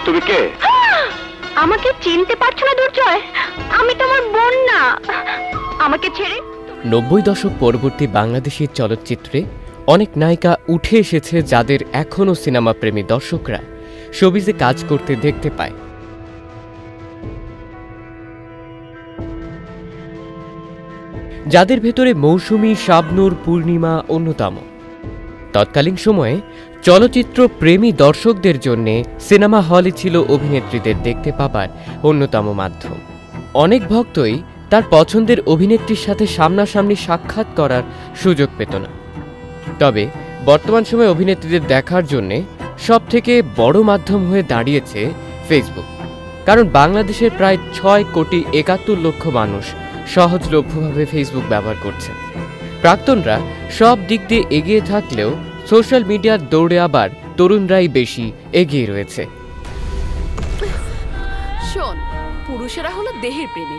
তুমি কে? আমাকে চিনতে পারছো না দুর্জয়? আমি তোমার বোন না। আমাকে ছেড়ে 90 দশক পরবর্তী বাংলাদেশি চলচ্চিত্রে অনেক নায়িকা উঠে এসেছে যাদের এখনও সিনেমা প্রেমী দর্শকরা শোবিজে কাজ করতে দেখতে পায়। যাদের ভেতরে মৌসুমী, শাবনূর, পূর্ণিমা অন্যতম। তৎকালীন সময়ে চলচ্চিত্র প্রেমী দর্শকদের জন্য সিনেমা হলে ছিল অভিনেত্রীদের দেখতে পাবার অন্যতম মাধ্যম। অনেক ভক্তই তার পছন্দের অভিনেত্রীর সাথে সামনাসামনি সাক্ষাৎ করার সুযোগ পেত না। তবে বর্তমান সময়ে অভিনেত্রীদের দেখার জন্য সবথেকে বড় মাধ্যম হয়ে দাঁড়িয়েছে ফেসবুক। কারণ বাংলাদেশের প্রায় 6,71,00,000 মানুষ সহজলভ্যভাবে ফেসবুক ব্যবহার করছে। প্রাক্তনরা সব দিক দিয়ে এগিয়ে থাকলেও সোশ্যাল মিডিয়ার দৌড়ে আবার তরুণরাই বেশি এগিয়ে রয়েছে। শোন, পুরুষেরা হলো দেহের প্রেমী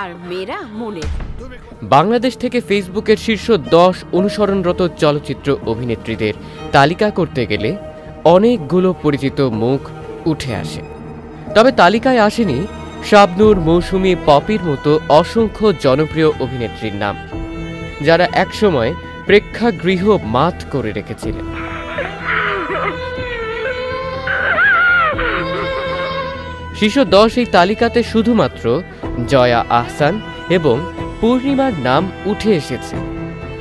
আর মেয়েরা মনের। বাংলাদেশ থেকে ফেসবুকের শীর্ষ 10 অনুসরণরত চলচ্চিত্র অভিনেত্রীদের তালিকা করতে গেলে অনেকগুলো পরিচিত মুখ উঠে আসে। তবে তালিকায় আসেনি শাবনূর, মৌসুমী, পপির মতো অসংখ্য জনপ্রিয় অভিনেত্রীর নাম, যারা একসময় প্রেক্ষাগৃহ মাত করে রেখেছিলেন। শীর্ষ 10 এই তালিকাতে শুধুমাত্র জয়া আহসান এবং পূর্ণিমার নাম উঠে এসেছে।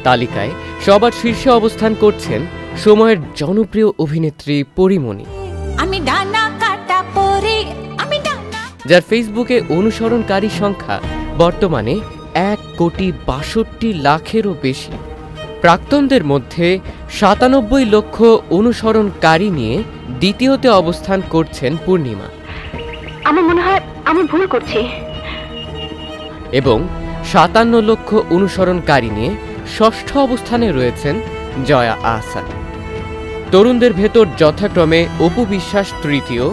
তালিকায় সবার শীর্ষে অবস্থান করছেন সময়ের জনপ্রিয় অভিনেত্রী পরীমণি, যার ফেসবুকে অনুসরণকারী সংখ্যা বর্তমানে 1,62,00,000-এরও বেশি। প্রাক্তনদের মধ্যে 97 লক্ষ অনুসরণকারী নিয়ে দ্বিতীয়তে অবস্থান করছেন পূর্ণিমা। আমার মনে হয় আমি ভুল করছি। এবং 57 লক্ষ অনুসরণকারী নিয়ে ষষ্ঠ অবস্থানে রয়েছেন জয়া আহসান। তরুণদের ভেতর যথাক্রমে অপু বিশ্বাস তৃতীয়,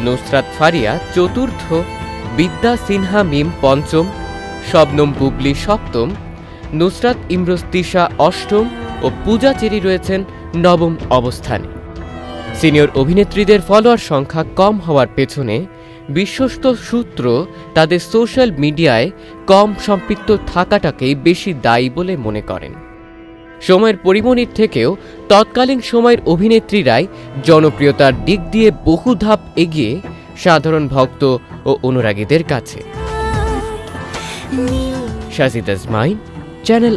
নুসরাত ফারিয়া চতুর্থ, বিদ্যা সিনহা মিম পঞ্চম, শবনম বুবলি সপ্তম, নুসরাত ইমরোজ তিশা অষ্টম ও পূজা চেরি রয়েছেন নবম অবস্থানে। সিনিয়র অভিনেত্রীদের ফলোয়ার সংখ্যা কম হওয়ার পেছনে বিশ্বস্ত সূত্র তাদের সোশ্যাল মিডিয়ায় কম সম্পৃক্ত থাকাটাকেই বেশি দায়ী বলে মনে করেন। সময়ের পরিমণির থেকেও তৎকালীন সময়ের অভিনেত্রীরাই জনপ্রিয়তার দিক দিয়ে বহু ধাপ এগিয়ে সাধারণ ভক্ত ও অনুরাগীদের কাছে। শাজিদ আজমাইন, চ্যানেল